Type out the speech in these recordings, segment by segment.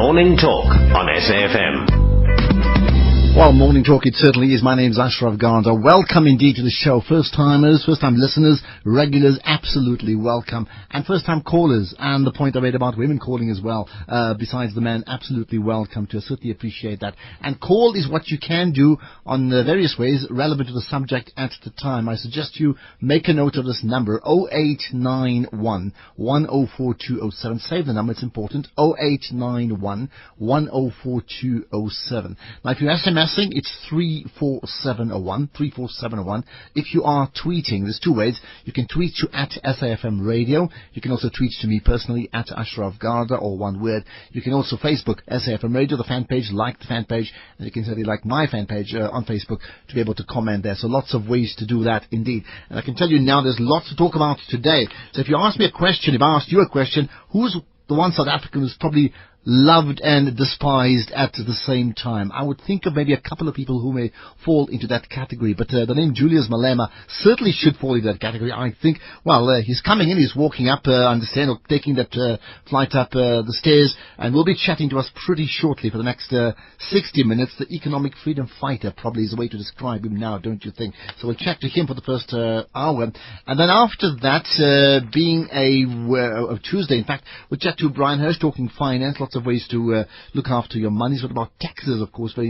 Morning Talk on SAFM. Well, Morning Talk, it certainly is. My name's Ashraf Garda. Welcome indeed to the show. First-timers, first-time listeners, regulars, absolutely welcome. And first-time callers, and the point I made about women calling as well, besides the men, absolutely welcome to. I certainly appreciate that. And call is what you can do on various ways relevant to the subject at the time. I suggest you make a note of this number, 0891 104207. Save the number, it's important, 0891 104207. Now, if you SMS, it's 34701, 34701. If you are tweeting, there's two ways. You can tweet to at SAFM Radio. You can also tweet to me personally at Ashraf Garda, or one word. You can also Facebook SAFM Radio, the fan page, like the fan page, and you can certainly like my fan page on Facebook to be able to comment there. So lots of ways to do that indeed. And I can tell you now there's lots to talk about today. So if you ask me a question, if I asked you a question, who's the one South African who's probably loved and despised at the same time? I would think of maybe a couple of people who may fall into that category, but the name Julius Malema certainly should fall into that category. I think, well, he's coming in, he's walking up, I understand, or taking that flight up the stairs, and will be chatting to us pretty shortly for the next 60 minutes. The economic freedom fighter probably is the way to describe him now, don't you think? So we'll chat to him for the first hour, and then after that, being a Tuesday, in fact, we'll chat to Brian Hirsch, talking finance, lots of ways to look after your money. What about taxes, of course, very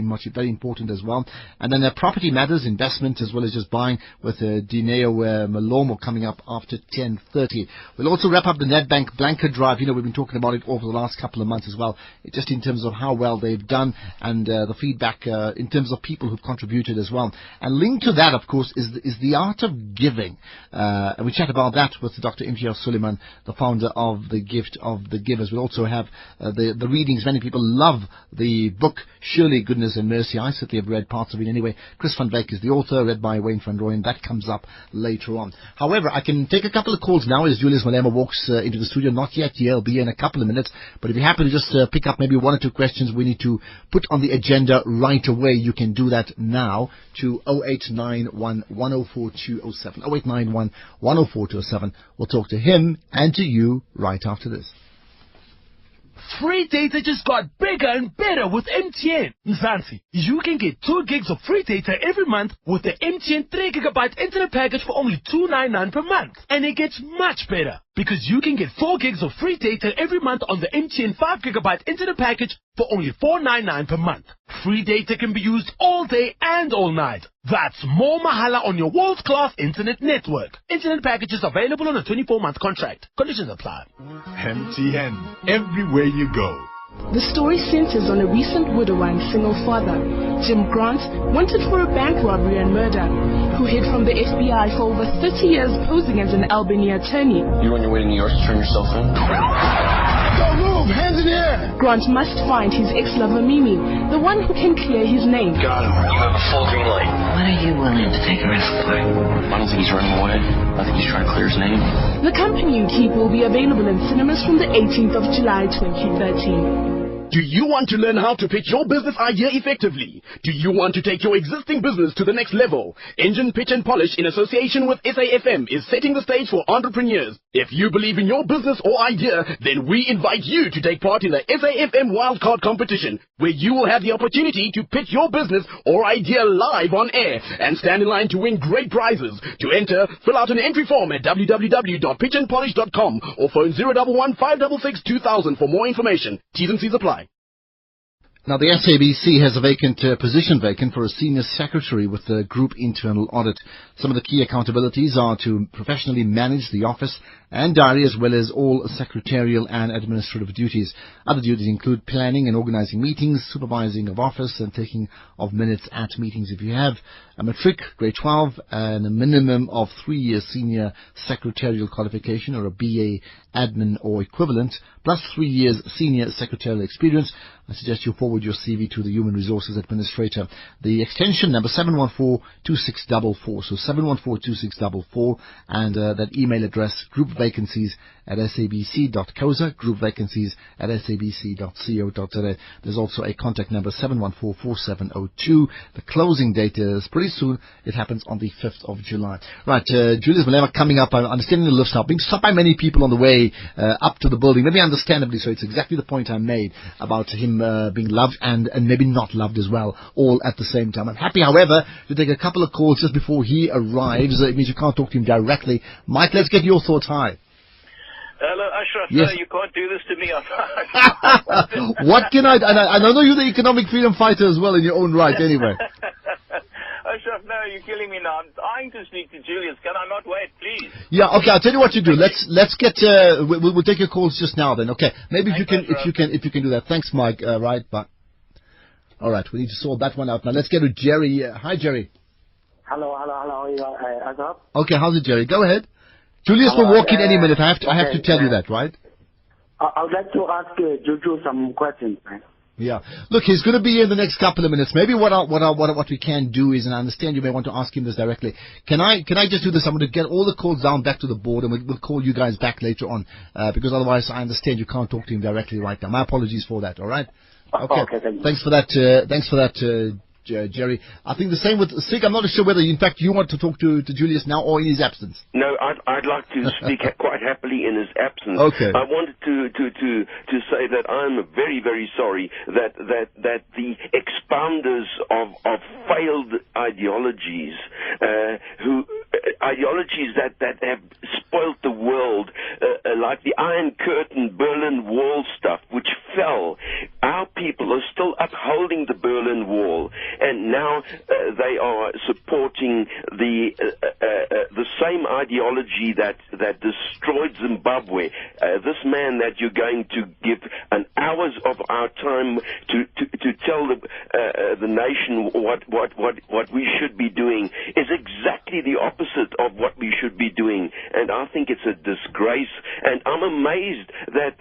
important as well. And then property matters, investment, as well as just buying with Dineo Malema coming up after 10:30. We'll also wrap up the Nedbank blanket drive. You know, we've been talking about it over the last couple of months as well, just in terms of how well they've done and the feedback in terms of people who've contributed as well. And linked to that, of course, is the art of giving. And we chat about that with Dr. Imtiaz Suleiman, the founder of The Gift of the Givers. We'll also have the readings. Many people love the book Surely Goodness and Mercy. I certainly have read parts of it anyway. Chris van Wyk is the author, read by Wayne van Rooyen. That comes up later on. However, I can take a couple of calls now as Julius Malema walks into the studio. Not yet, he'll be in a couple of minutes, but if you happen to just pick up maybe one or two questions we need to put on the agenda right away, you can do that now to 0891 104207. 0891 104207. We'll talk to him and to you right after this. Free data just got bigger and better with MTN. Mzansi, you can get 2 gigs of free data every month with the MTN 3 gigabyte internet package for only $299 per month. And it gets much better, because you can get 4 gigs of free data every month on the MTN 5 gigabyte internet package for only $499 per month. Free data can be used all day and all night. That's more mahala on your world-class internet network. Internet packages available on a 24-month contract. Conditions apply. MTN, everywhere you go. The story centers on a recent widower and single father, Jim Grant, wanted for a bank robbery and murder, who hid from the FBI for over 30 years posing as an Albany attorney. You on your way to New York to turn yourself in? Don't move! Hands in the air! Grant must find his ex-lover Mimi, the one who can clear his name. Got him. You have a full green light. What are you willing to take a risk for? I don't think he's running away. I think he's trying to clear his name. The Company You Keep will be available in cinemas from the 18th of July 2013. Do you want to learn how to pitch your business idea effectively? Do you want to take your existing business to the next level? Engine Pitch and Polish, in association with SAFM, is setting the stage for entrepreneurs. If you believe in your business or idea, then we invite you to take part in the SAFM Wildcard Competition, where you will have the opportunity to pitch your business or idea live on air and stand in line to win great prizes. To enter, fill out an entry form at www.pitchandpolish.com or phone 011 566 2000 for more information. T's and C's apply. Now, the SABC has a position vacant for a senior secretary with the group internal audit. Some of the key accountabilities are to professionally manage the office and diary, as well as all secretarial and administrative duties. Other duties include planning and organizing meetings, supervising of office, and taking of minutes at meetings. If you have a matric, grade 12, and a minimum of 3 years senior secretarial qualification, or a BA admin or equivalent, plus 3 years senior secretarial experience, I suggest you forward your CV to the Human Resources Administrator. The extension number 714-2644, so 714-2644, and that email address, groupvacancies at sabc.coza, group vacancies at sabc.co.za. There's also a contact number 714-4702. The closing date is pretty soon. It happens on the 5th of July. Right, Julius Malema coming up. I'm understanding the lift stop, being stopped by many people on the way up to the building. Maybe understandably so. It's exactly the point I made about him being loved and maybe not loved as well, all at the same time. I'm happy, however, to take a couple of calls just before he arrives. It means you can't talk to him directly. Mike, let's get your thoughts. Hi. Hello, Ashraf. Yes. No, you can't do this to me. What can I do? And I know you're the economic freedom fighter as well in your own right, anyway. Ashraf, no, you're killing me now. I'm dying to speak to Julius. Can I not wait, please? Yeah, okay. I'll tell you what you do. Let's get. We'll take your calls just now. Then, okay. Maybe if you can do that. Thanks, Mike. Right, but all right. We need to sort that one out now. Let's get to Jerry. Hi, Jerry. Hello. How are you, Azab? Okay, how's it, Jerry? Go ahead. Julius will walk in any minute. I have to tell you that, right? I would like to ask Juju some questions, man. Yeah. Look, he's going to be here in the next couple of minutes. Maybe what we can do is, and I understand you may want to ask him this directly. Can I just do this? I'm going to get all the calls down back to the board, and we'll call you guys back later on, because otherwise I understand you can't talk to him directly right now. My apologies for that. All right. Okay. Thank you. Thanks for that. Jerry. I think the same with Sig. I'm not sure whether, in fact, you want to talk to Julius now or in his absence. No, I'd like to speak quite happily in his absence. Okay. I wanted to say that I'm very, very sorry that the expounders of failed ideologies, ideologies that have spoilt the world, like the Iron Curtain, Berlin Wall stuff, which fell. Our people are still upholding the Berlin Wall. And now they are supporting the same ideology that destroyed Zimbabwe. This man that you're going to give an hours of our time to tell the nation what we should be doing is exactly the opposite of what we should be doing. And I think it's a disgrace. And I'm amazed that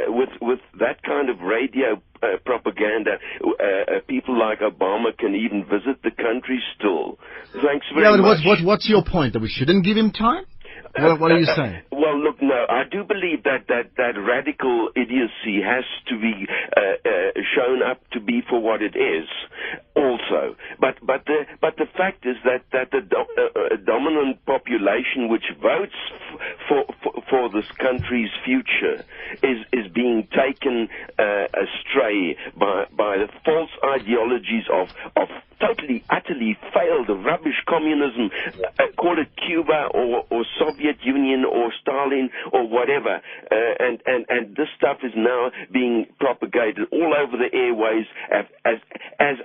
with that kind of radio propaganda, people like Obama can even visit the country still. Thanks very much. What's your point? That we shouldn't give him time? What are you saying? Well, look, no, I do believe that radical idiocy has to be shown up to be for what it is, also. But the fact is that the dominant population which votes for this country's future is being taken astray by the false ideologies of totally, utterly failed rubbish communism, call it Cuba or Soviet Union or Stalin or whatever, and this stuff is now being propagated all over the airways as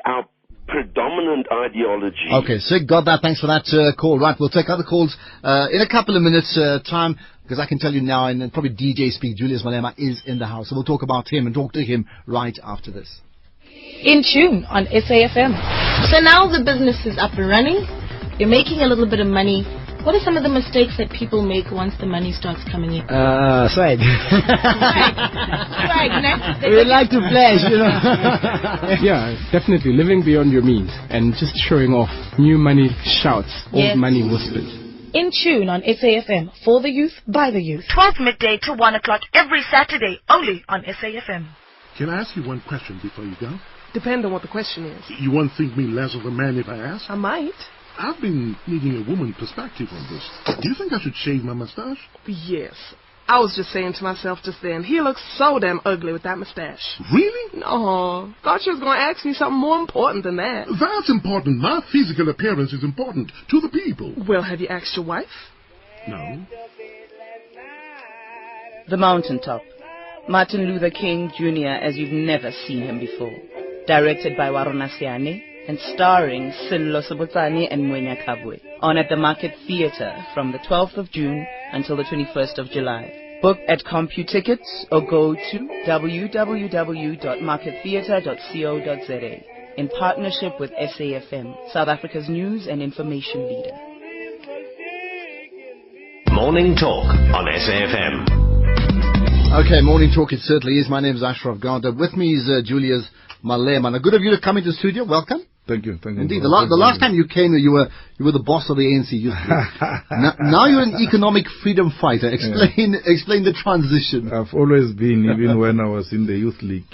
our predominant ideology. Okay, Sig, got that. Thanks for that call. Right, we'll take other calls in a couple of minutes' time, because I can tell you now, and probably DJ Speak, Julius Malema is in the house, so we'll talk about him and talk to him right after this. In tune on SAFM. So now the business is up and running. You're making a little bit of money. What are some of the mistakes that people make once the money starts coming in? Swag. Swag, we like to flash, you know. Yeah, definitely living beyond your means and just showing off. New money shouts, old money whispers. In tune on SAFM, for the youth, by the youth. 12 midday to 1 o'clock every Saturday, only on SAFM. Can I ask you one question before you go? Depend on what the question is. You won't think me less of a man if I ask? I might. I've been needing a woman perspective on this. Do you think I should shave my mustache? Yes. I was just saying to myself just then, he looks so damn ugly with that mustache. Really? No. Thought you was going to ask me something more important than that. That's important. My physical appearance is important to the people. Well, have you asked your wife? No. The Mountaintop. Martin Luther King Jr. as you've never seen him before. Directed by Waruna Siane and starring Sinlo Sobotsani and Mwenya Kabwe. On at the Market Theatre from the 12th of June until the 21st of July. Book at CompuTickets or go to www.markettheatre.co.za in partnership with SAFM, South Africa's news and information leader. Morning Talk on SAFM. Okay, Morning Talk, it certainly is. My name is Ashraf Garda. With me is Julius Malema. Now, good of you to come into the studio. Welcome. Thank you. Indeed, the last time you came, you were the boss of the ANC youth group. now you're an economic freedom fighter. Explain the transition. I've always been, even when I was in the youth league,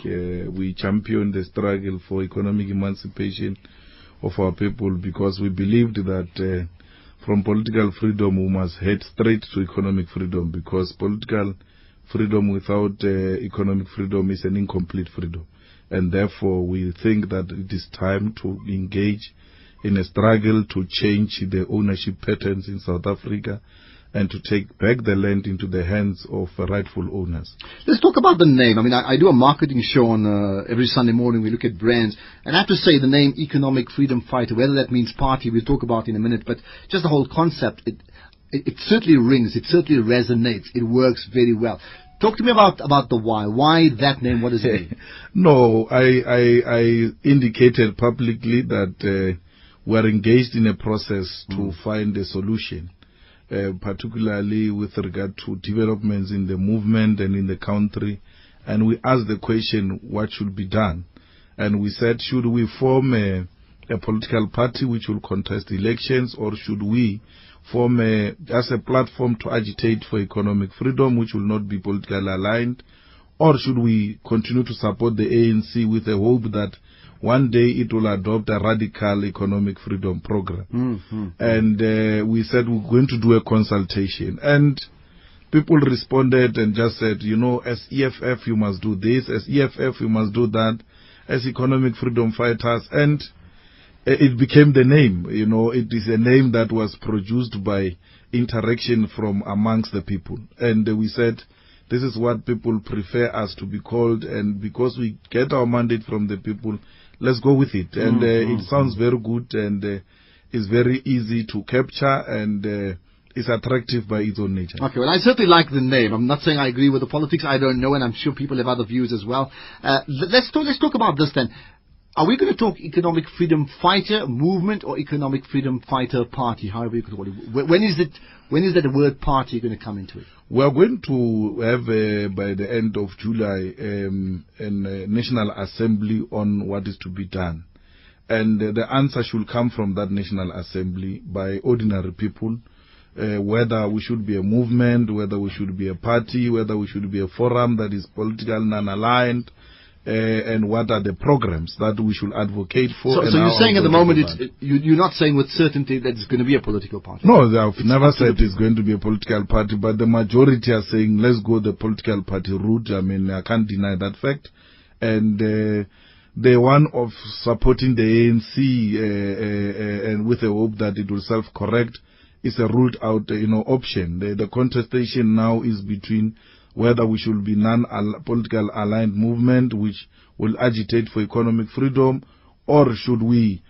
we championed the struggle for economic emancipation of our people, because we believed that from political freedom we must head straight to economic freedom, because political freedom without economic freedom is an incomplete freedom. And therefore we think that it is time to engage in a struggle to change the ownership patterns in South Africa and to take back the land into the hands of rightful owners. Let's talk about the name. I mean, I do a marketing show on every Sunday morning. We look at brands, and I have to say the name Economic Freedom Fighter, whether that means party, we'll talk about in a minute, but just the whole concept, it certainly rings, it certainly resonates, it works very well. Talk to me about the why. Why that name? What does it mean? No, I indicated publicly that we are engaged in a process to find a solution, particularly with regard to developments in the movement and in the country. And we asked the question, what should be done? And we said, should we form a political party which will contest elections, or should we form as a platform to agitate for economic freedom which will not be politically aligned, or should we continue to support the ANC with the hope that one day it will adopt a radical economic freedom program? And we said we're going to do a consultation, and people responded and just said, as EFF you must do this, as EFF you must do that, as economic freedom fighters. And it became the name. It is a name that was produced by interaction from amongst the people. And we said, this is what people prefer us to be called, and because we get our mandate from the people, let's go with it. And it sounds very good, and it's very easy to capture, and it's attractive by its own nature. Okay, well, I certainly like the name. I'm not saying I agree with the politics. I don't know, and I'm sure people have other views as well. Let's talk about this then. Are we going to talk economic freedom fighter movement or economic freedom fighter party, however you could call it? When is that word party going to come into it? We are going to have, by the end of July, a National Assembly on what is to be done. And the answer should come from that National Assembly by ordinary people, whether we should be a movement, whether we should be a party, whether we should be a forum that is political, non-aligned, and what are the programs that we should advocate for. So you're saying at the moment, you're not saying with certainty that it's going to be a political party? No, I've never said it's going to be a political party, but the majority are saying let's go the political party route. I mean, I can't deny that fact. And the one of supporting the ANC and with the hope that it will self-correct is a ruled out option. The contestation now is between whether we should be non-political aligned movement which will agitate for economic freedom, or should we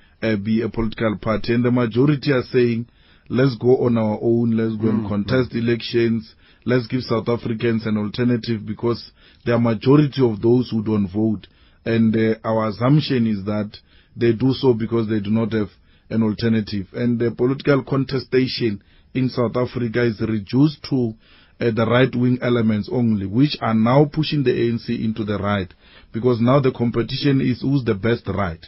be a political party. And the majority are saying, let's go on our own, let's go and contest elections, let's give South Africans an alternative, because there are majority of those who don't vote. And our assumption is that they do so because they do not have an alternative. And the political contestation in South Africa is reduced to the right-wing elements only, which are now pushing the ANC into the right, because now the competition is who's the best right.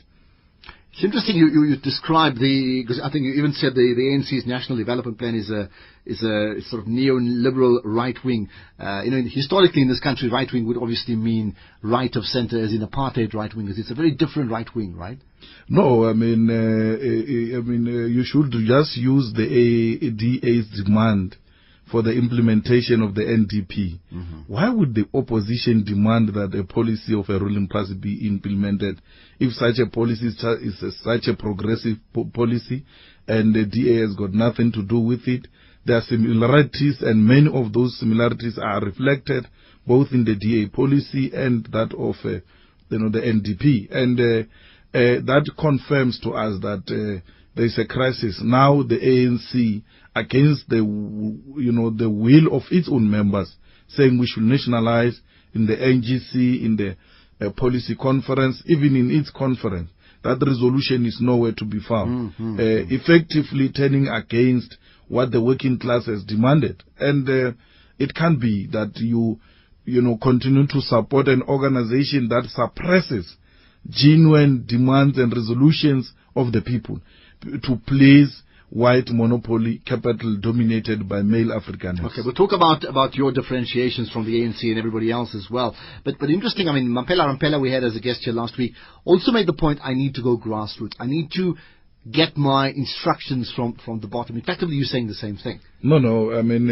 It's interesting you described because I think you even said the ANC's national development plan is a sort of neoliberal right-wing. Historically in this country, right-wing would obviously mean right of centre, as in apartheid right-wingers. It's a very different right-wing, right? No, I mean, you should just use the DA's demand for the implementation of the NDP. Why would the opposition demand that a policy of a ruling party be implemented if such a policy is such a progressive policy and the DA has got nothing to do with it? There are similarities, and many of those similarities are reflected both in the DA policy and that of the NDP. And that confirms to us that there is a crisis. Now the ANC, against the will of its own members, saying we should nationalize in the NGC, in the policy conference, even in its conference, that resolution is nowhere to be found, effectively turning against what the working class has demanded. And it can't be that you continue to support an organization that suppresses genuine demands and resolutions of the people to please white monopoly capital dominated by male Africans. Okay, we'll talk about your differentiations from the ANC and everybody else as well. But interesting, I mean, Rampela we had as a guest here last week also made the point, I need to go grassroots. I need to get my instructions from the bottom. Effectively, you're saying the same thing. No, I mean,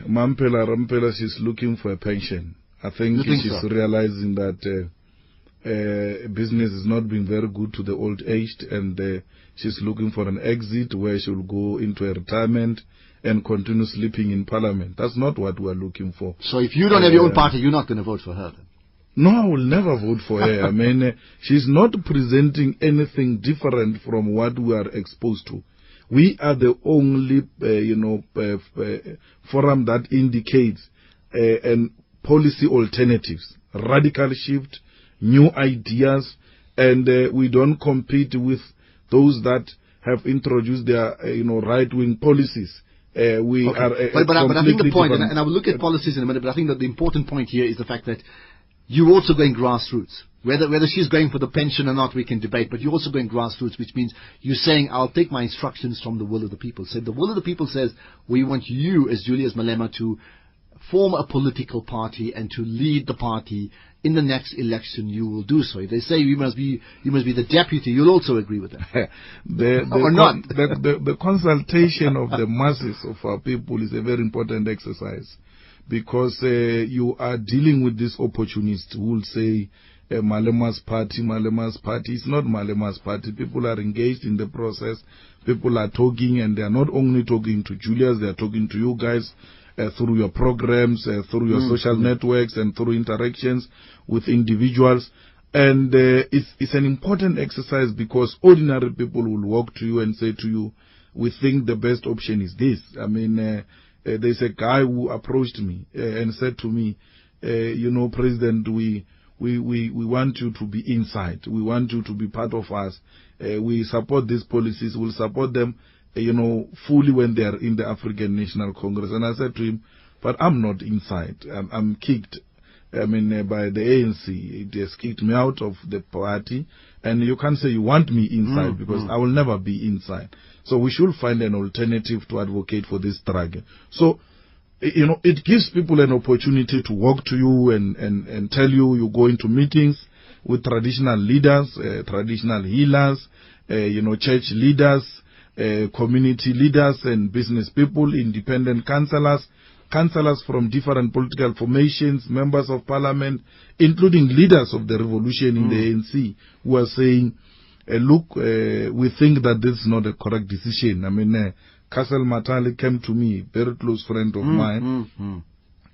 Rampela, she's looking for a pension. I think she's realizing that business is not being very good to the old aged, and she's looking for an exit where she'll go into a retirement and continue sleeping in parliament. That's not what we're looking for. So if you don't have your own party, you're not going to vote for her then? No, I will never vote for her. I mean, she's not presenting anything different from what we are exposed to. We are the only, forum that indicates policy alternatives, radical shift, new ideas, and we don't compete with those that have introduced their, right-wing policies. But I think the point, and I will look at policies in a minute, but I think that the important point here is the fact that you're also going grassroots. Whether she's going for the pension or not, we can debate, but you're also going grassroots, which means you're saying, I'll take my instructions from the will of the people. So the will of the people says, we want you, as Julius Malema, to form a political party and to lead the party in the next election. You will do so. If they say you must be the deputy, you'll also agree with them. Or not. The consultation of the masses of our people is a very important exercise, because you are dealing with these opportunists who will say Malema's party. It's not Malema's party. People are engaged in the process. People are talking, and they are not only talking to Julius, they are talking to you guys through your programs, through your social networks, and through interactions with individuals. And it's an important exercise, because ordinary people will walk to you and say to you, we think the best option is this. I mean, there's a guy who approached me and said to me, President, we want you to be inside. We want you to be part of us. We support these policies. We'll support them, fully when they are in the African National Congress. And I said to him, but I'm not inside. I'm kicked. I mean, by the ANC. It has kicked me out of the party. And you can't say you want me inside, because I will never be inside. So we should find an alternative to advocate for this struggle. So, it gives people an opportunity to walk to you and tell you, you go into meetings with traditional leaders, traditional healers, church leaders, community leaders and business people, independent councillors from different political formations, members of parliament, including leaders of the revolution in the ANC, who are saying, look, we think that this is not a correct decision. I mean, Castle Matali came to me, very close friend of mine,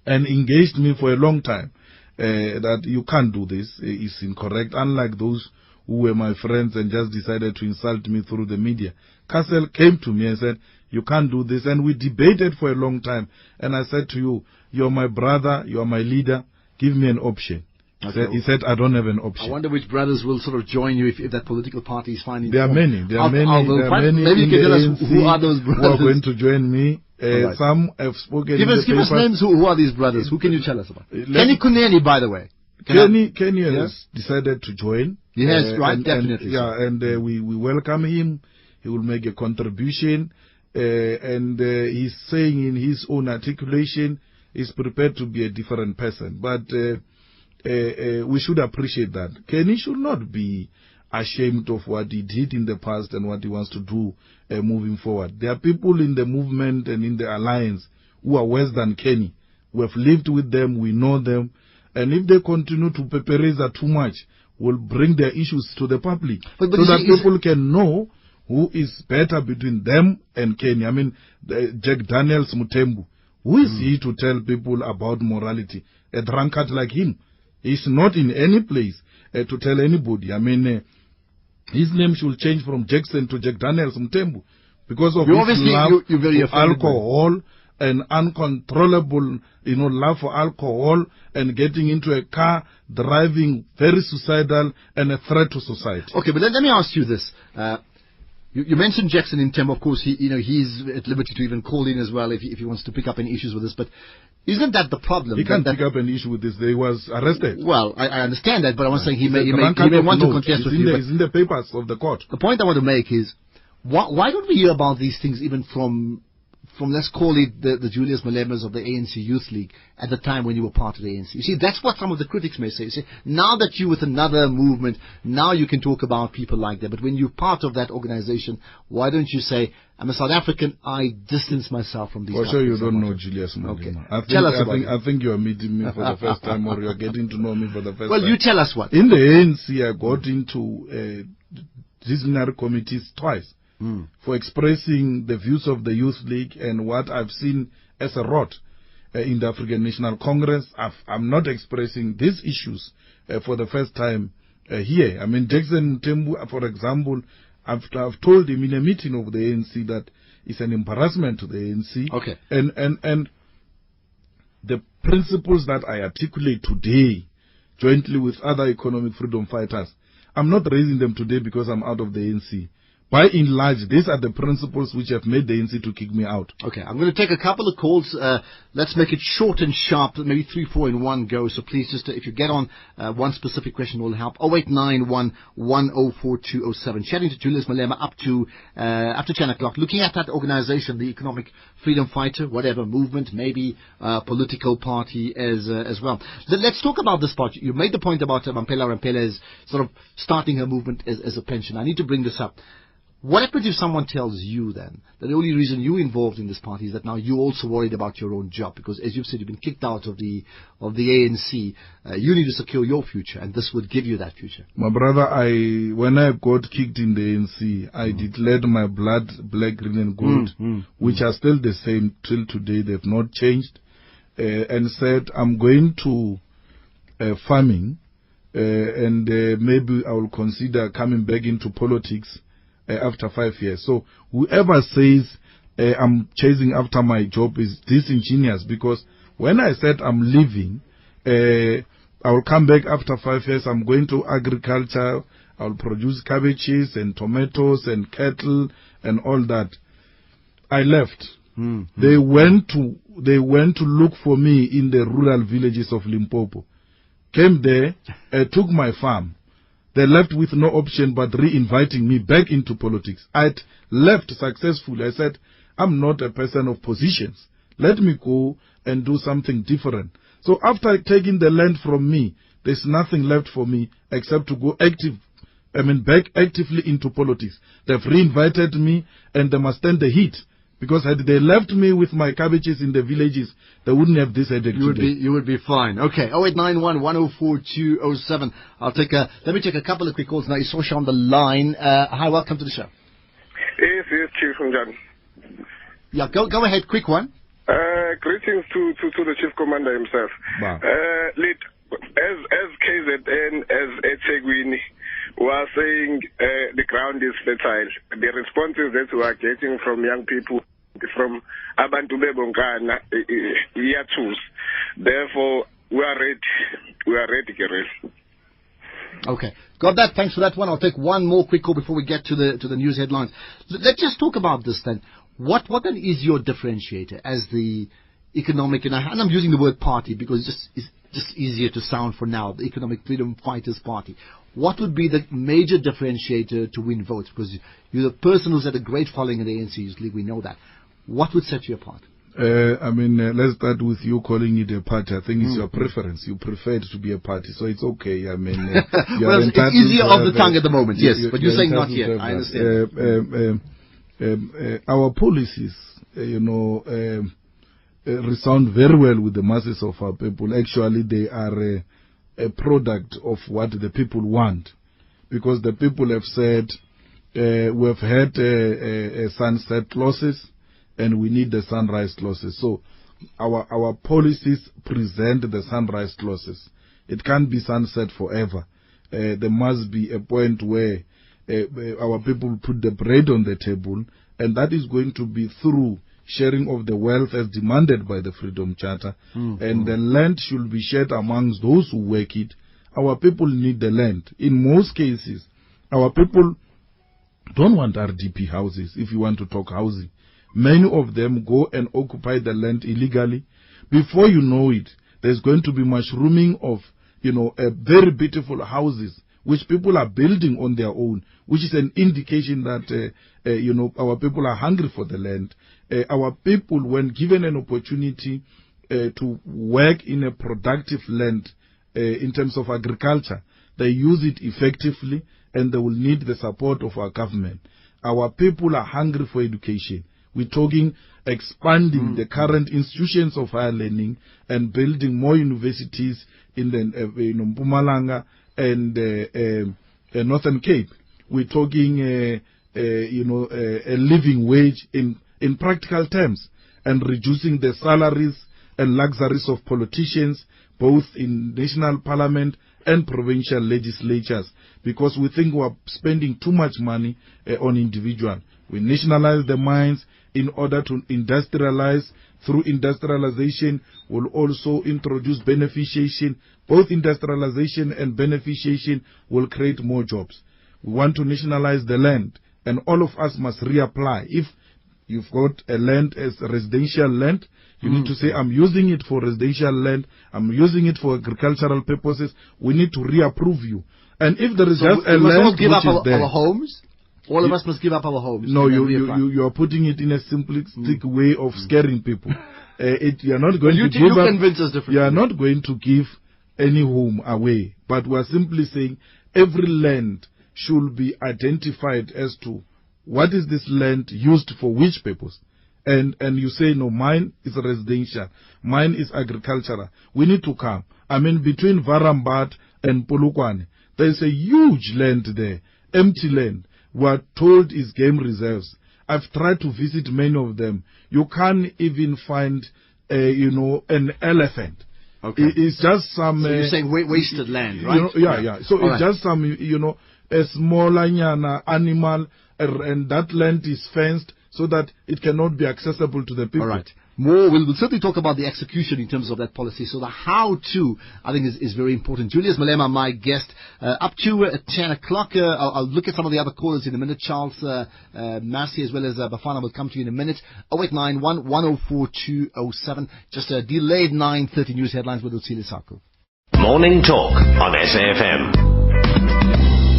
and engaged me for a long time, that you can't do this, it's incorrect, unlike those who were my friends and just decided to insult me through the media. Castle came to me and said, you can't do this, and we debated for a long time, and I said to you, you're my brother, you're my leader, give me an option. Okay. He said, I don't have an option. I wonder which brothers will sort of join you if that political party is finding. There are many. There are many. Maybe you can tell us who are those brothers who are going to join me. Right. Some have spoken. Give us names. Who are these brothers? Who can you tell us about? Kenny Kuneni, by the way. Kenny has decided to join. Yes, right, definitely. And we welcome him. He will make a contribution, and he's saying in his own articulation, he's prepared to be a different person, but. We should appreciate that. Kenny should not be ashamed of what he did in the past and what he wants to do moving forward. There are people in the movement and in the alliance who are worse than Kenny. We have lived with them, we know them, and if they continue to peperize too much, we'll bring their issues to the public, so that people can know who is better between them and Kenny. I mean, Jack Daniels Mutembu, who is he to tell people about morality? A drunkard like him. He's not in any place to tell anybody. I mean, his name should change from Jackson to Jack Daniels Mutembu, because of his love for alcohol and uncontrollable, love for alcohol, and getting into a car, driving, very suicidal, and a threat to society. Okay, but let me ask you this. You mentioned Jackson in Tembo. Of course, he's at liberty to even call in as well if he wants to pick up any issues with this. But isn't that the problem? He can't pick up an issue with this. He was arrested. Well, I understand that, but I was saying he may want to contest with you. It's in the papers of the court. The point I want to make is, why don't we hear about these things even from let's call it the Julius Malemas of the ANC Youth League at the time when you were part of the ANC? You see, that's what some of the critics may say. You see, now that you're with another movement, now you can talk about people like that. But when you're part of that organization, why don't you say, I'm a South African, I distance myself from these people? For sure you don't know Julius Malema. Okay. Tell us about it. I think you are meeting me for the first time, or you are getting to know me for the first time. Well, you tell us what. In the ANC, I got into disciplinary committees twice. For expressing the views of the Youth League and what I've seen as a rot in the African National Congress. I'm not expressing these issues for the first time here. I mean, Jackson Tembu, for example, I've told him in a meeting of the ANC that it's an embarrassment to the ANC. Okay. And the principles that I articulate today, jointly with other economic freedom fighters, I'm not raising them today because I'm out of the ANC. By and large, these are the principles which have made the ANC to kick me out. Okay, I'm going to take a couple of calls. Let's make it short and sharp, maybe 3, 4 in one go. So please, just if you get on one specific question will help. 0891 104207. Chatting to Julius Malema up to 10 o'clock. Looking at that organization, the Economic Freedom Fighter, whatever movement, maybe political party as well. Let's talk about this part. You made the point about Mampela Rampela is sort of starting her movement as a pension. I need to bring this up. What happens if someone tells you then that the only reason you're involved in this party is that now you're also worried about your own job? Because as you've said, you've been kicked out of the ANC. You need to secure your future, and this would give you that future. My brother, when I got kicked in the ANC, I declared my blood black, green and gold, which are still the same till today. They've not changed. And said, I'm going to farming, and maybe I will consider coming back into politics after 5 years. So whoever says I'm chasing after my job is disingenuous, because when I said I'm leaving, I will come back after 5 years, I'm going to agriculture, I'll produce cabbages and tomatoes and cattle and all that. I left. They went to look for me in the rural villages of Limpopo. Came there, took my farm. They left with no option but re-inviting me back into politics. I'd left successfully. I said, I'm not a person of positions. Let me go and do something different. So after taking the land from me, there's nothing left for me except to go back actively into politics. They've re-invited me, and they must stand the heat. Because had they left me with my cabbages in the villages, they wouldn't have this headache today. You would be fine. Okay, 0891 104207. Let me take a couple of quick calls now. It's Sosha on the line. Hi, welcome to the show. Yes, Chief Njani. Yeah, go ahead, quick one. Greetings to the Chief Commander himself. Wow. As KZN, as eThekwini was saying, the ground is fertile. The responses that we are getting from young people, from Abantu Bebonkana, Yatus. Therefore, we are ready. We are ready, Gerel. Okay, got that. Thanks for that one. I'll take one more quick call before we get to the news headlines. Let's just talk about this then. What then is your differentiator as the economic, and I'm using the word party because it's just easier to sound for now, the Economic Freedom Fighters Party. What would be the major differentiator to win votes? Because you're the person who's had a great following in the ANC Youth League, we know that. What would set you apart? Let's start with you calling it a party. I think it's your preference. You prefer it to be a party, so it's okay. I mean, well, it's easier off the tongue at the moment, yes, but you're saying not yet. I understand. Our policies, resound very well with the masses of our people. Actually, they are a product of what the people want, because the people have said we've had sunset clauses and we need the sunrise clauses. So our policies present the sunrise clauses. It can't be sunset forever. There must be a point where our people put the bread on the table, and that is going to be through sharing of the wealth as demanded by the Freedom Charter. And the land should be shared amongst those who work it. Our people need the land. In most cases, our people don't want RDP houses if you want to talk housing. Many of them go and occupy the land illegally. Before you know it, there's going to be mushrooming of, very beautiful houses which people are building on their own, which is an indication that, our people are hungry for the land. Our people, when given an opportunity to work in a productive land in terms of agriculture, they use it effectively, and they will need the support of our government. Our people are hungry for education. We're talking expanding the current institutions of higher learning and building more universities in the Mpumalanga and Northern Cape. We're talking a living wage in practical terms, and reducing the salaries and luxuries of politicians, both in national parliament and provincial legislatures, because we think we are spending too much money on individual. We nationalize the mines in order to industrialize. Through industrialization, we'll also introduce beneficiation. Both industrialization and beneficiation will create more jobs. We want to nationalize the land, and all of us must reapply. If you've got a land as residential land, you need to say, I'm using it for residential land, I'm using it for agricultural purposes. We need to reapprove you. And if there is just a land give which up is there, our homes, all of us must give up our homes. No, you are putting it in a simplistic way of scaring people. You are not going to give up. Convince us differently. You are not going to give any home away, but we are simply saying every land should be identified as to what is this land used for, which purpose. And you say, no, mine is residential, mine is agricultural. We need to come. I mean, between Varambat and Polokwane, there is a huge land there, empty land. We are told is game reserves. I've tried to visit many of them. You can't even find, an elephant. Okay. It's just some... So you're saying wasted land, right? Yeah. So it's just some, a small animal, and that land is fenced so that it cannot be accessible to the people. All right. We'll certainly talk about the execution in terms of that policy. So the how-to, I think, is very important. Julius Malema, my guest, up to 10 o'clock. I'll look at some of the other callers in a minute. Charles Massey as well as Bafana will come to you in a minute. 0891 104 207. Just a delayed 9:30 news headlines with Utsile Sako. Morning Talk on SAFM.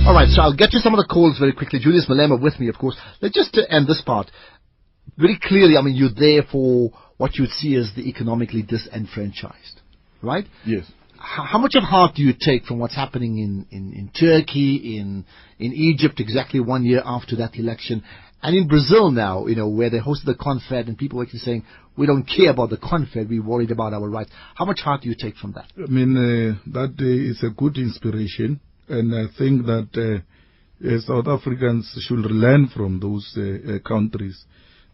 All right, so I'll get to some of the calls very quickly. Julius Malema with me, of course. Let's just end this part. Very clearly, I mean, you're there for what you would see as the economically disenfranchised, right? Yes. How much of heart do you take from what's happening in Turkey, in Egypt, exactly 1 year after that election, and in Brazil now, where they hosted the Confed, and people are actually saying, we don't care about the Confed, we're worried about our rights. How much heart do you take from that? I mean, that is a good inspiration. And I think that South Africans should learn from those countries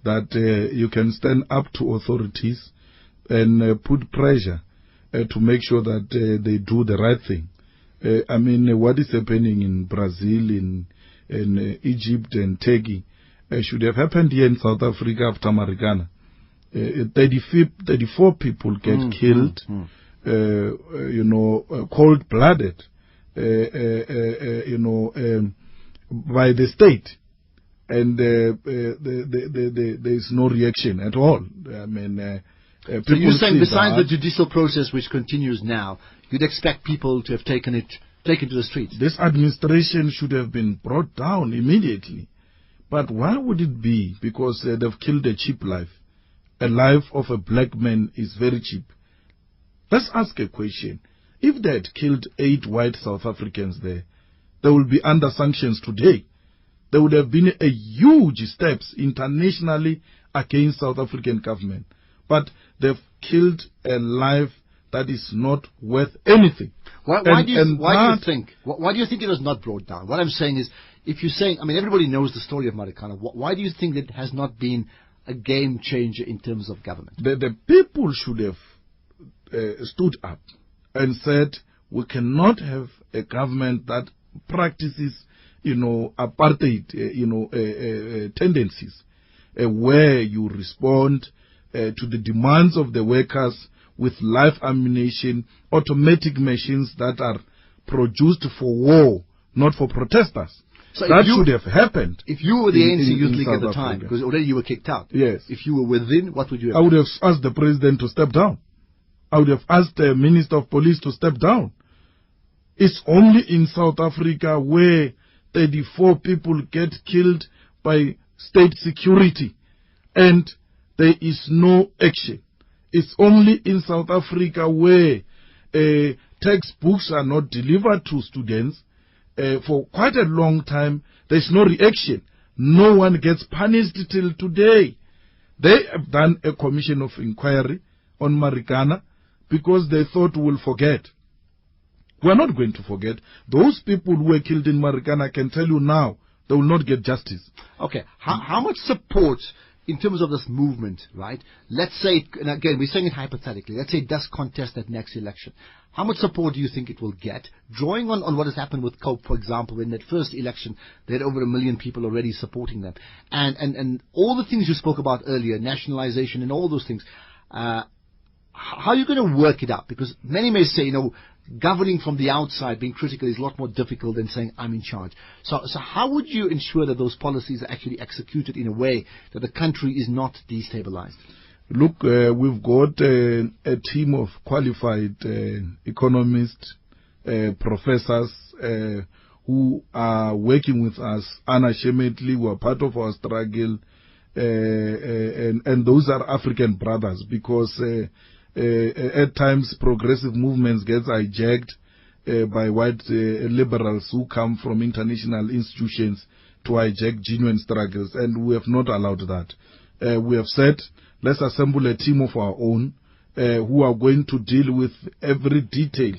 that you can stand up to authorities and put pressure to make sure that they do the right thing. I mean, what is happening in Brazil, in Egypt and Turkey should have happened here in South Africa after Marikana. 34 people get killed, cold-blooded. By the state, and there is no reaction at all. I mean, so you're saying besides the judicial process which continues now, you'd expect people to have taken to the streets? This administration should have been brought down immediately. But why would it be? Because they've killed a cheap life. A life of a black man is very cheap. Let's ask a question. If they had killed 8 white South Africans there, they would be under sanctions today. There would have been a huge steps internationally against South African government. But they've killed a life that is not worth anything. Why do you think it was not brought down? What I'm saying is, if you're saying, I mean, everybody knows the story of Marikana. Why do you think that it has not been a game changer in terms of government? The people should have stood up and said, we cannot have a government that practices, apartheid, tendencies, where you respond to the demands of the workers with live ammunition, automatic machines that are produced for war, not for protesters. So that should have happened. If you were the ANC Youth League at the South time, Africa. because already you were kicked out. Yes. If you were within, what would you have I would have asked the president to step down. I would have asked the Minister of Police to step down. It's only in South Africa where 34 people get killed by state security and there is no action. It's only in South Africa where textbooks are not delivered to students for quite a long time. There's no reaction. No one gets punished till today. They have done a commission of inquiry on Marikana because they thought we'll forget. We're not going to forget. Those people who were killed in Marikana, I can tell you now, they will not get justice. Okay. How much support in terms of this movement, right? Let's say, and again, we're saying it hypothetically, let's say it does contest that next election. How much support do you think it will get? Drawing on what has happened with COPE, for example, in that first election, they had over 1 million people already supporting them. And all the things you spoke about earlier, nationalization and all those things, how are you going to work it out? Because many may say, governing from the outside, being critical, is a lot more difficult than saying I'm in charge. So how would you ensure that those policies are actually executed in a way that the country is not destabilized? Look, we've got a team of qualified economists, professors who are working with us unashamedly, who are part of our struggle, and those are African brothers, because at times progressive movements get hijacked by white liberals who come from international institutions to hijack genuine struggles, and we have not allowed that. We have said, let's assemble a team of our own who are going to deal with every detail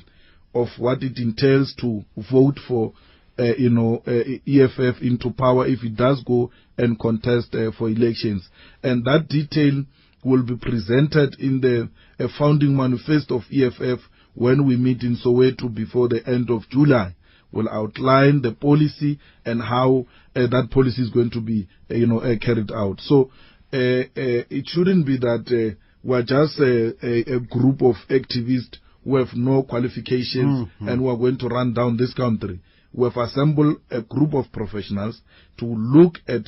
of what it entails to vote for EFF into power if it does go and contest for elections. And that detail will be presented in the founding manifesto of EFF when we meet in Soweto before the end of July. We'll outline the policy and how that policy is going to be carried out. So it shouldn't be that we're just a group of activists who have no qualifications and who are going to run down this country. We have assembled a group of professionals to look at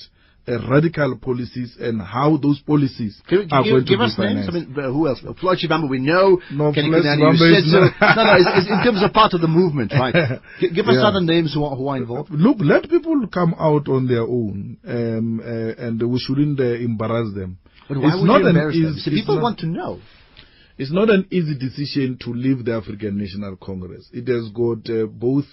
radical policies and how those policies are going to be financed. Names? I mean, who else? Floyd Shivamba, we know. No, Kenny Kunani, you said so. No, it's in terms of part of the movement, right? Give us other names who are involved. Look, let people come out on their own, and we shouldn't embarrass them. But why would you embarrass them? So people want to know. It's not an easy decision to leave the African National Congress. It has got both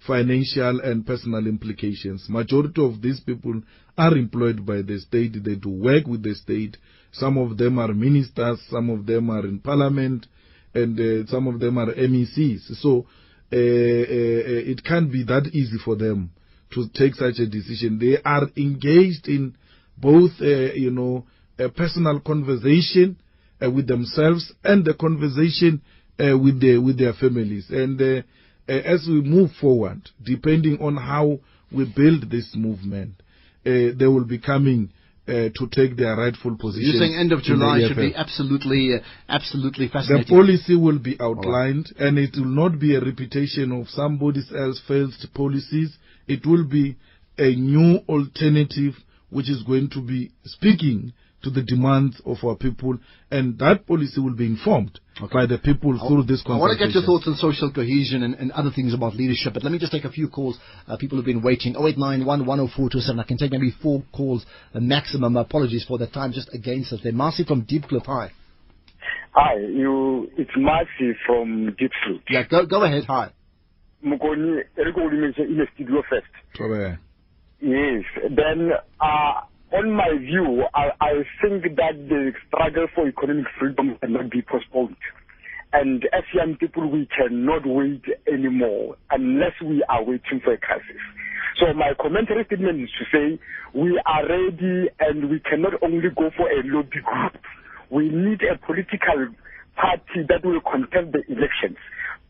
financial and personal implications. Majority of these people are employed by the state. They do work with the state. Some of them are ministers, some of them are in parliament, and some of them are MECs. So it can't be that easy for them to take such a decision. They are engaged in both a personal conversation with themselves and the conversation with their families. And as we move forward, depending on how we build this movement, they will be coming to take their rightful position. You're saying end of July should be absolutely fascinating. The policy will be outlined, and it will not be a repetition of somebody else's failed policies. It will be a new alternative which is going to be speaking to the demands of our people, and that policy will be informed by the people through this consultation. I want to get your thoughts on social cohesion and other things about leadership, but let me just take a few calls. People have been waiting. 0891 10427. I can take maybe 4 calls maximum. Apologies for that time just against us. They're Marcy from Deepkloof. Hi. Hi, it's Marcy from Deepkloof. Yeah, go ahead. Hi. Mukoni, in the studio first. Yes. Then, on my view, I think that the struggle for economic freedom cannot be postponed. And as young people, we cannot wait anymore unless we are waiting for a crisis. So my commentary statement is to say we are ready, and we cannot only go for a lobby group. We need a political party that will contest the elections.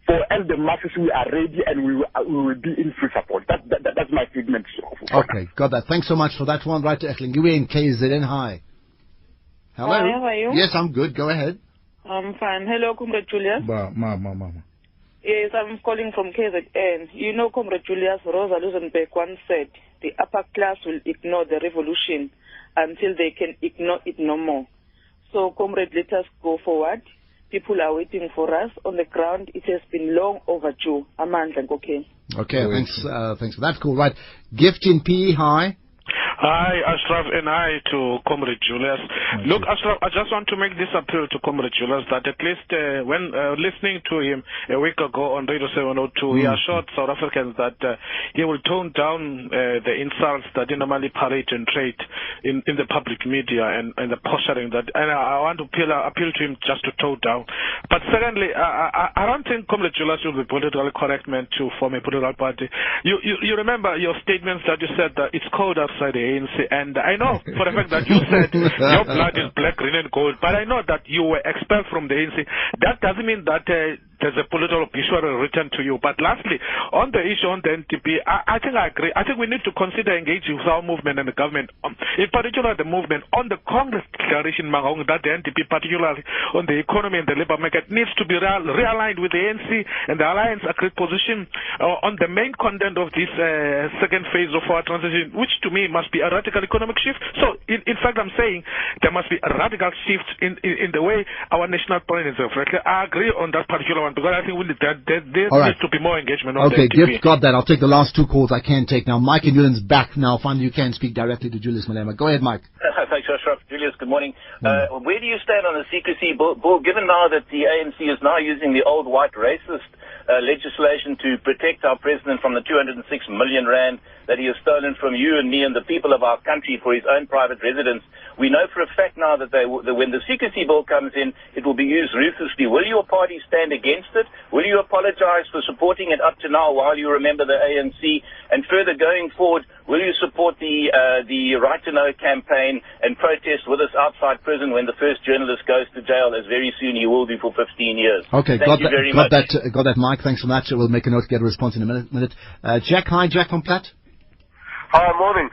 For us, the masses, we are ready, and we will be in full support. That's my statement. Okay, got that. Thanks so much for that one. Right to Eckling. In KZN. Hi. Hello. Hi, how are you? Yes, I'm good. Go ahead. I'm fine. Hello, Comrade Julius. Mama. Yes, I'm calling from KZN. You know, Comrade Julius Rosa Luzenberg once said, the upper class will ignore the revolution until they can ignore it no more. So, Comrade, let us go forward. People are waiting for us on the ground. It has been long overdue. Amandla, okay. Okay, thanks for that. Cool, right. Gift in PE, hi. Hi, Ashraf, and hi to Comrade Julius. Look, Ashraf, I just want to make this appeal to Comrade Julius that at least when listening to him a week ago on Radio 702, he assured South Africans that he will tone down the insults that he normally parade and trade in the public media and the posturing that. And I want to appeal to him just to tone down. But secondly, I don't think Comrade Julius will be politically correct man to form a political party. You remember your statements that you said that it's cold outside the ANC, and I know for the fact that you said your blood is black, green and gold, but I know that you were expelled from the ANC. That doesn't mean that there's a political obituary written to you. But lastly, on the issue on the NDP, I think I agree. I think we need to consider engaging with our movement and the government, in particular the movement on the Congress declaration that the NDP, particularly on the economy and the labor market, needs to be realigned with the ANC and the alliance agreed position on the main content of this second phase of our transition, which to me must be a radical economic shift. So, in fact, I'm saying there must be a radical shift in the way our national parliament is reflected. I agree on that particular one, because I think there needs to be more engagement on okay, the NDP. Gift got that. I'll take the last two calls I can take now. Mike in Newlands back now. Finally, you can speak directly to Julius Malema. Go ahead, Mike. Thanks, Ashraf. Julius, good morning. Where do you stand on the secrecy bill, given now that the ANC is now using the old white racist legislation to protect our president from the 206 million rand that he has stolen from you and me and the people of our country for his own private residence? We know for a fact now that when the secrecy bill comes in, it will be used ruthlessly. Will your party stand against it? Will you apologize for supporting it up to now while you remember the ANC? And further going forward, will you support the Right to Know campaign and protest with us outside prison when the first journalist goes to jail, as very soon he will be for 15 years? Okay, Thank you very much. Got that, Mike. Thanks for that. We'll make a note, get a response in a minute. Jack, hi, Jack from Platt. Hi, morning.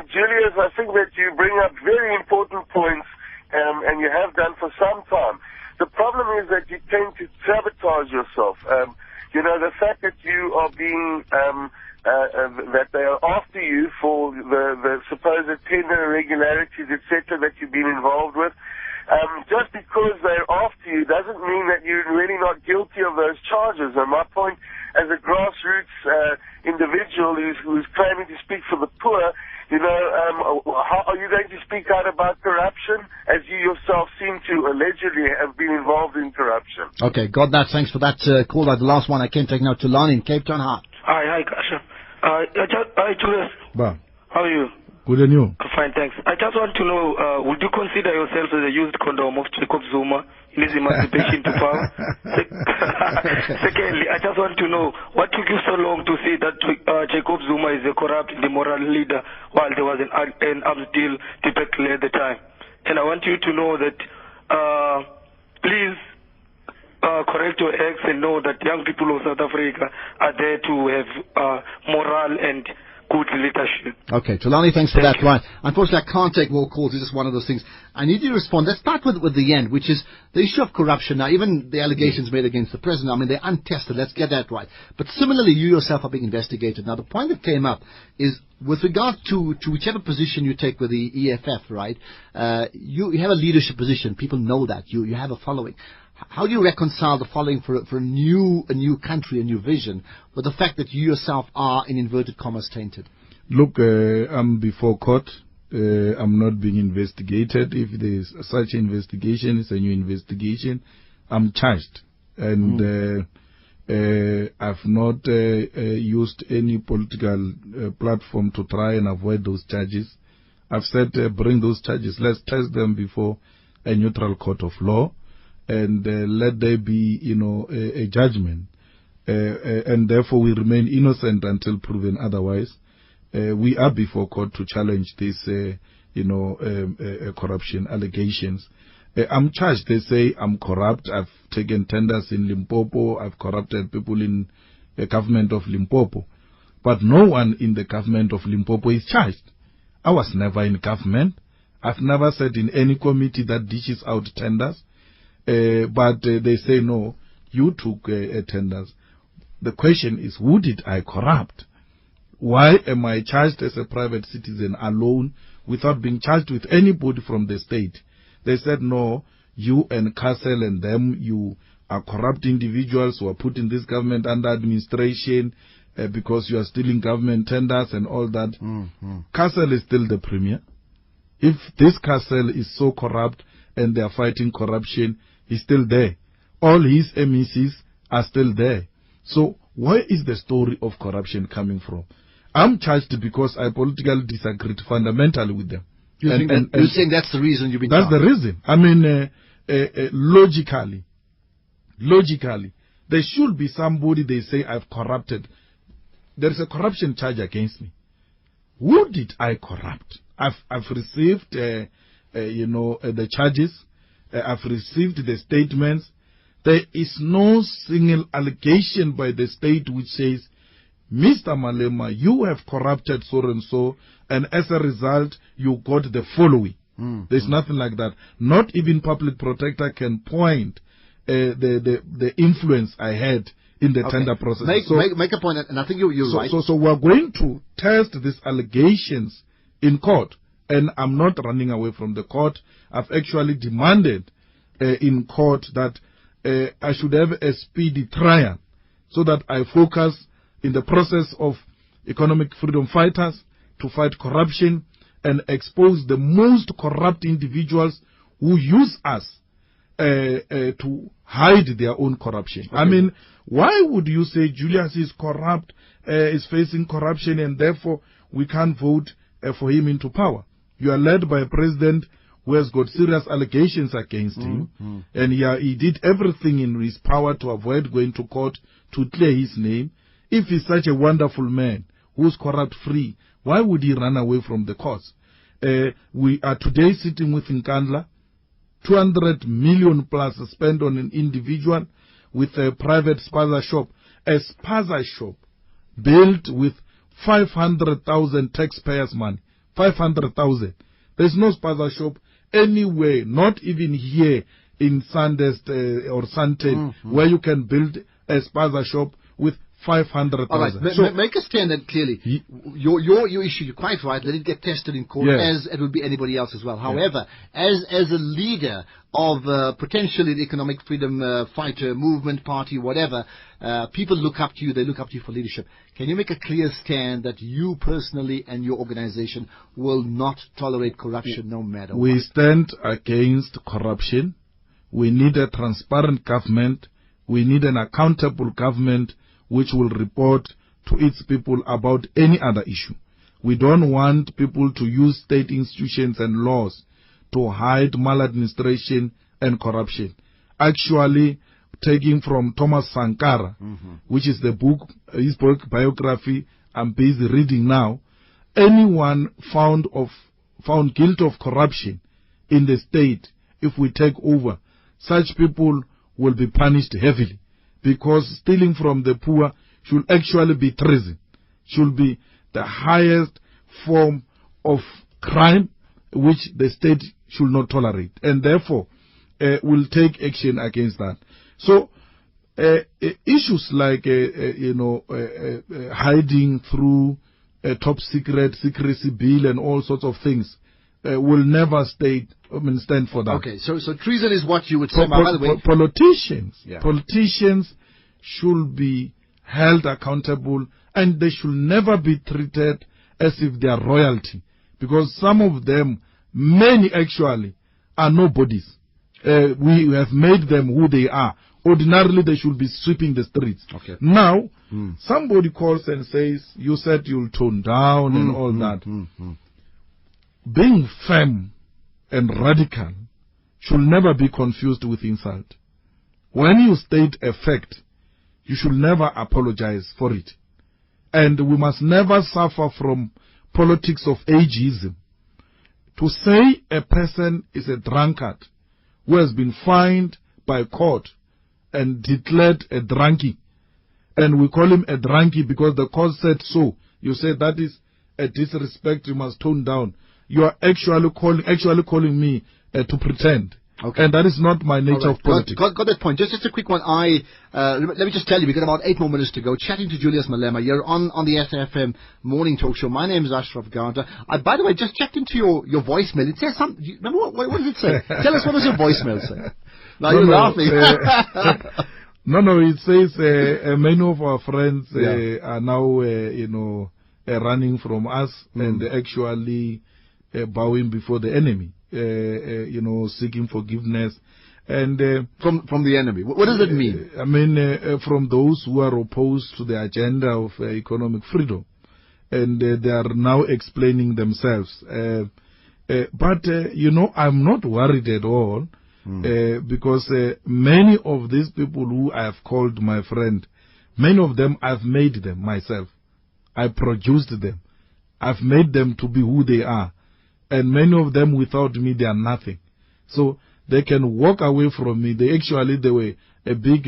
Julius, I think that you bring up very important points, and you have done for some time. The problem is that you tend to sabotage yourself. The fact that you are being, that they are after you for the supposed tender irregularities, etc., that you've been involved with. Just because they're after you doesn't mean that you're really not guilty of those charges. And my point, as a grassroots individual who's claiming to speak for the poor, how are you going to speak out about corruption, as you yourself seem to allegedly have been involved in corruption? Okay, got that. Thanks for that call. The last one I can take now to Lani in Cape Town. Hi, Kasha. Hi, Julius. How are you? Good, and you? Fine, thanks. I just want to know, would you consider yourself as a used condom of Jacob Zuma in his emancipation to power? Secondly, I just want to know, what took you so long to say that Jacob Zuma is a corrupt and immoral leader while there was an arms deal typically at the time? And I want you to know that, please correct your acts and know that young people of South Africa are there to have moral and good leadership. Okay, Tulani, thanks for that. Right. Unfortunately, I can't take more calls. It's just one of those things. I need you to respond. Let's start with the end, which is the issue of corruption. Now, even the allegations made against the president, I mean, they're untested. Let's get that right. But similarly, you yourself are being investigated. Now, the point that came up is with regard to whichever position you take with the EFF, right? You have a leadership position. People know that. You have a following. How do you reconcile the following for a new country, a new vision, with the fact that you yourself are, in inverted commas, tainted? Look, I'm before court. I'm not being investigated. If there's such investigation, it's a new investigation. I'm charged. And I've not used any political platform to try and avoid those charges. I've said bring those charges. Let's test them before a neutral court of law. And let there be, a judgment. And therefore we remain innocent until proven otherwise. We are before court to challenge these, corruption allegations. I'm charged. They say I'm corrupt. I've taken tenders in Limpopo. I've corrupted people in the government of Limpopo. But no one in the government of Limpopo is charged. I was never in government. I've never sat in any committee that dishes out tenders. But they say, no, you took tenders. the question is, who did I corrupt? Why am I charged as a private citizen alone without being charged with anybody from the state? They said, no, you and Castle and them, you are corrupt individuals who are putting this government under administration because you are stealing government tenders and all that. Castle is still the premier. If this Castle is so corrupt and they are fighting corruption, he's still there. All his MECs are still there. So where is the story of corruption coming from? I'm charged because I politically disagreed fundamentally with them. You're saying that's the reason you've been charged? That's the reason. I mean, logically, there should be somebody they say I've corrupted. There is a corruption charge against me. Who did I corrupt? I've received, the charges. I've received the statements. There is no single allegation by the state which says, Mr. Malema, you have corrupted so and so, and as a result, you got the following. There's nothing like that. Not even public protector can point the influence I had in the tender process. Make a point, and I think you're right. So we're going to test these allegations in court, and I'm not running away from the court. I've actually demanded in court that I should have a speedy trial so that I focus in the process of economic freedom fighters to fight corruption and expose the most corrupt individuals who use us to hide their own corruption. I mean, why would you say Julius is corrupt, is facing corruption, and therefore we can't vote for him into power? You are led by a president who has got serious allegations against him, and he did everything in his power to avoid going to court to clear his name. If he's such a wonderful man who's corrupt-free, why would he run away from the courts? We are today sitting with Nkandla, 200 million plus spent on an individual with a private spaza shop. A spaza shop built with 500,000 taxpayers' money. 500,000. There's no spaza shop anywhere, not even here in Sandest or Santen, where you can build a spaza shop with 500,000. All right, make a stand then clearly. Your issue, you're quite right, let it get tested in court, as it would be anybody else as well. However, as a leader of potentially the economic freedom fighter movement, party, whatever, people look up to you, they look up to you for leadership. Can you make a clear stand that you personally and your organization will not tolerate corruption no matter what? We stand against corruption. We need a transparent government. We need an accountable government which will report to its people about any other issue. We don't want people to use state institutions and laws to hide maladministration and corruption. Actually, taking from Thomas Sankara, which is the book, his book biography I'm busy reading now, anyone found guilty of corruption in the state, if we take over, such people will be punished heavily. Because stealing from the poor should actually be treason, should be the highest form of crime which the state should not tolerate, and therefore will take action against that. So issues like hiding through a top secret secrecy bill and all sorts of things will never stand for that. Okay, so treason is what you would say. By the way, politicians should be held accountable, and they should never be treated as if they are royalty, because some of them, many actually, are nobodies. We have made them who they are. Ordinarily, they should be sweeping the streets. Now, somebody calls and says, you said you'll tone down and all that. Being firm and radical should never be confused with insult. When you state a fact, you should never apologize for it. And we must never suffer from politics of ageism. To say a person is a drunkard who has been fined by court and declared a drunkie, and we call him a drunkie because the court said so, you say that is a disrespect, you must tone down. You are actually calling me to pretend. Okay. And that is not my nature of politics. Got that point. Just a quick one. Let me just tell you, we've got about 8 more minutes to go. Chatting to Julius Malema. You're on the SAFM morning talk show. My name is Ashraf Garda. By the way, just checked into your voicemail. It says something. Remember what does it say? Tell us, what does your voicemail say? Now you're laughing. No, it says many of our friends are now, running from us and actually bowing before the enemy. Seeking forgiveness, and from the enemy. What does it mean? From those who are opposed to the agenda of economic freedom, and they are now explaining themselves. But I'm not worried at all, because many of these people who I have called my friend, many of them I've made them myself. I produced them. I've made them to be who they are. And many of them, without me, they are nothing. So they can walk away from me. They were a big,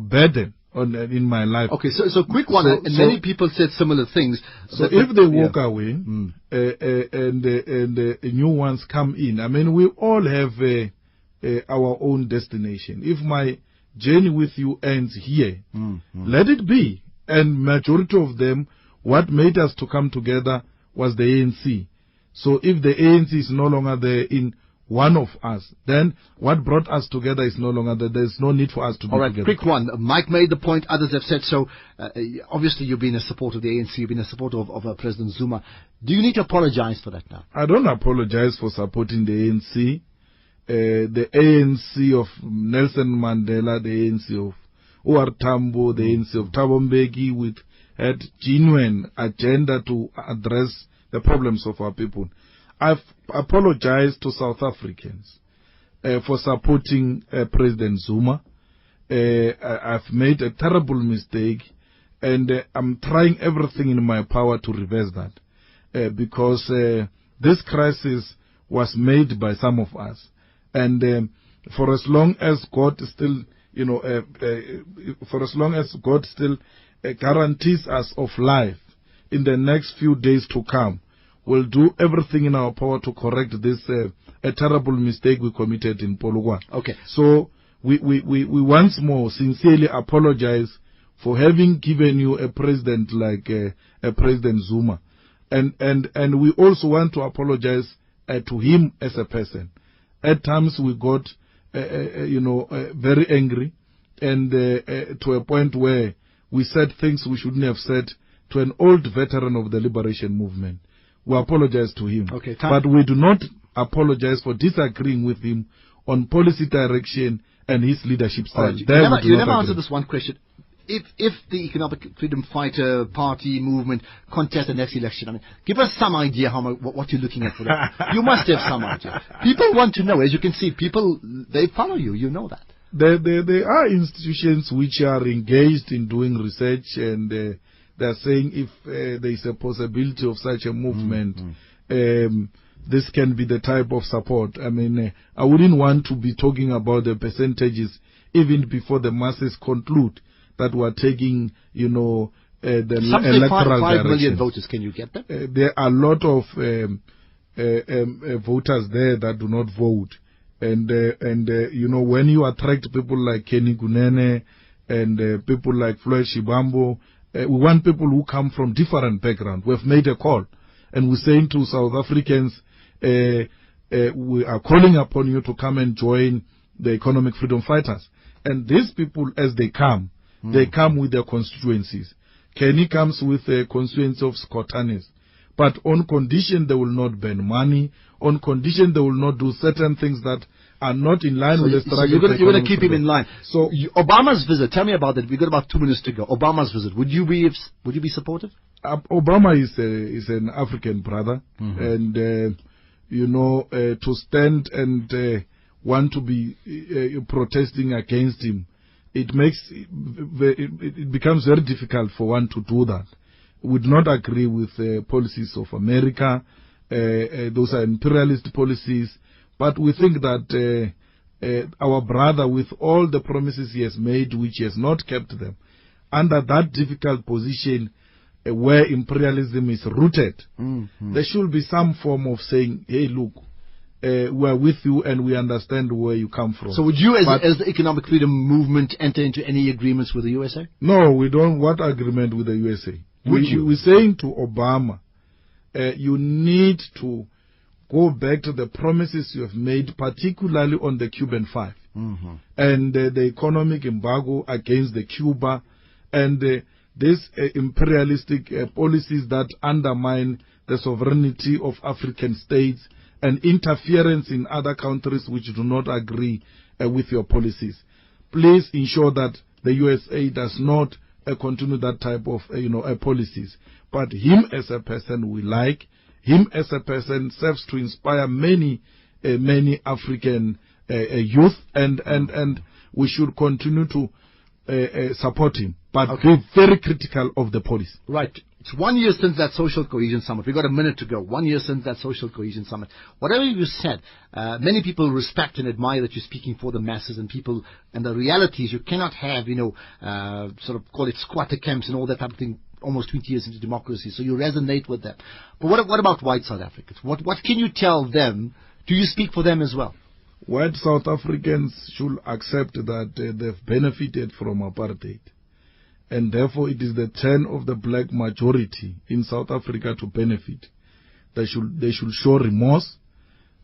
burden in my life. Okay, so quick one. Many people said similar things. So if they walk away and new ones come in, we all have our own destination. If my journey with you ends here, let it be. And majority of them, what made us to come together was the ANC. So if the ANC is no longer there in one of us, then what brought us together is no longer there. There's no need for us to be together. All right, quick one. Mike made the point, others have said so. Obviously, you've been a supporter of the ANC, you've been a supporter of President Zuma. Do you need to apologize for that now? I don't apologize for supporting the ANC. The ANC of Nelson Mandela, the ANC of O.R. Tambo, the ANC of Thabo Mbeki, had genuine agenda to address the problems of our people. I've apologized to South Africans for supporting President Zuma. I've made a terrible mistake, and I'm trying everything in my power to reverse that, because this crisis was made by some of us, and for as long as God still, guarantees us of life in the next few days to come, we'll do everything in our power to correct this a terrible mistake we committed in Polokwane. Okay. So we once more sincerely apologize for having given you a president like a President Zuma, and we also want to apologize to him as a person. At times we got very angry, and to a point where we said things we shouldn't have said to an old veteran of the liberation movement. We apologize to him. Okay, but we do not apologize for disagreeing with him on policy direction and his leadership style. Right. You never answered this one question. If the Economic Freedom Fighter Party movement contest the next election, give us some idea what you're looking at for that. You must have some idea. People want to know. As you can see, people, they follow you. You know that. There are institutions which are engaged in doing research, and they're saying if there is a possibility of such a movement, this can be the type of support. I wouldn't want to be talking about the percentages even before the masses conclude that we're taking, the electoral 5 million voters. Can you get them? There are a lot of voters there that do not vote. And when you attract people like Kenny Kunene and people like Floyd Shibambo, we want people who come from different backgrounds. We've made a call, and we're saying to South Africans, we are calling upon you to come and join the Economic Freedom Fighters. And these people, as they come, they come with their constituencies. Kenny comes with a constituency of Scotanis. But on condition they will not burn money, on condition they will not do certain things that are not in line with the struggle. So you're going to keep him in line. So Obama's visit, tell me about that. We've got about 2 minutes to go. Obama's visit, would you be supportive? Obama is an African brother, and to stand and want to be protesting against him, it becomes very difficult for one to do that. Would not agree with the policies of America. Those are imperialist policies. But we think that our brother, with all the promises he has made, which he has not kept them, under that difficult position where imperialism is rooted, there should be some form of saying, hey, look, we are with you and we understand where you come from. So would you, as the economic freedom movement, enter into any agreements with the USA? No, we don't. What agreement with the USA? We're saying to Obama, you need to go back to the promises you have made, particularly on the Cuban Five, and the economic embargo against the Cuba, and these imperialistic policies that undermine the sovereignty of African states, and interference in other countries which do not agree with your policies. Please ensure that the USA does not continue that type of policies. But him as a person we like. Him as a person serves to inspire many African youth, and we should continue to support him, but be very critical of the policy. Right. It's 1 year since that social cohesion summit. We've got a minute to go. 1 year since that social cohesion summit. Whatever you said, many people respect and admire that you're speaking for the masses and people. And the reality is you cannot have, sort of call it squatter camps and all that type of thing almost 20 years into democracy. So you resonate with them. But what about white South Africans? What can you tell them? Do you speak for them as well? White South Africans should accept that they've benefited from apartheid. And therefore it is the turn of the black majority in South Africa to benefit. They should show remorse.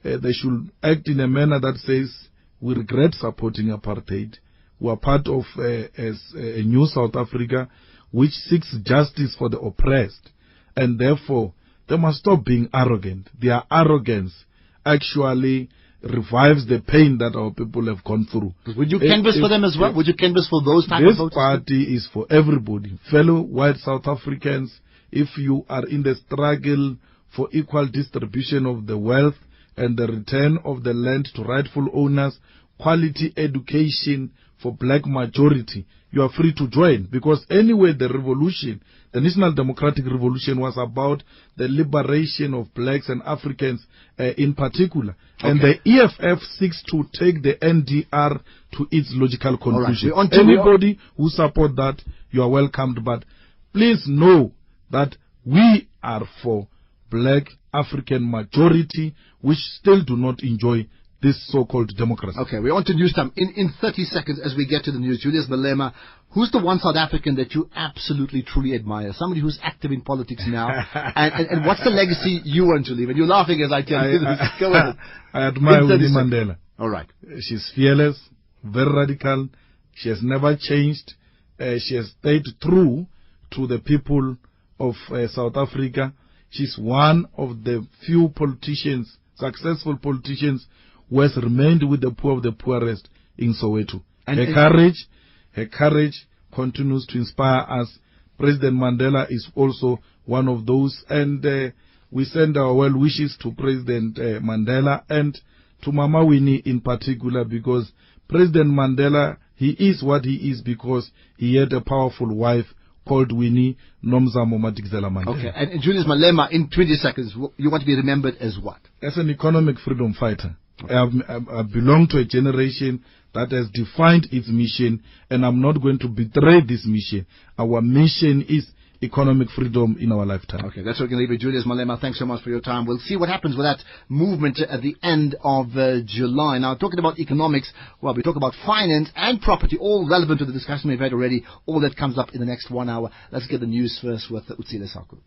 They should act in a manner that says, we regret supporting apartheid. We are part of a new South Africa which seeks justice for the oppressed. And therefore, they must stop being arrogant. Their arrogance actually revives the pain that our people have gone through. Would you canvass for them as well? Would you canvass for those type of voters? This party is for everybody. Fellow white South Africans, if you are in the struggle for equal distribution of the wealth and the return of the land to rightful owners, quality education for black majority, you are free to join. Because anyway, the revolution, the National Democratic Revolution, was about the liberation of blacks and Africans in particular. Okay. And the EFF seeks to take the NDR to its logical conclusion. Right. Anybody who support that, you are welcomed. But please know that we are for black African majority, which still do not enjoy this so-called democracy. Okay, we're on to news time. In 30 seconds as we get to the news, Julius Malema, who's the one South African that you absolutely, truly admire? Somebody who's active in politics now. and what's the legacy you want to leave? And you're laughing as I tell you this. Go ahead. I admire Winnie Mandela. All right. She's fearless, very radical. She has never changed. She has stayed true to the people of South Africa. She's one of the few politicians, successful politicians, who has remained with the poor of the poorest in Soweto. And her courage continues to inspire us. President Mandela is also one of those, and we send our well wishes to President Mandela and to Mama Winnie in particular, because President Mandela, he is what he is because he had a powerful wife called Winnie Nomzamo Madikizela Mandela. Okay, and Julius Malema, in 20 seconds, you want to be remembered as what? As an economic freedom fighter. I belong to a generation that has defined its mission, and I'm not going to betray this mission. Our mission is economic freedom in our lifetime. Okay, that's what we're going to leave it. Julius Malema, thanks so much for your time. We'll see what happens with that movement at the end of July. Now, talking about economics, well, we talk about finance and property, all relevant to the discussion we've had already. All that comes up in the next 1 hour. Let's get the news first with Utsile Saku.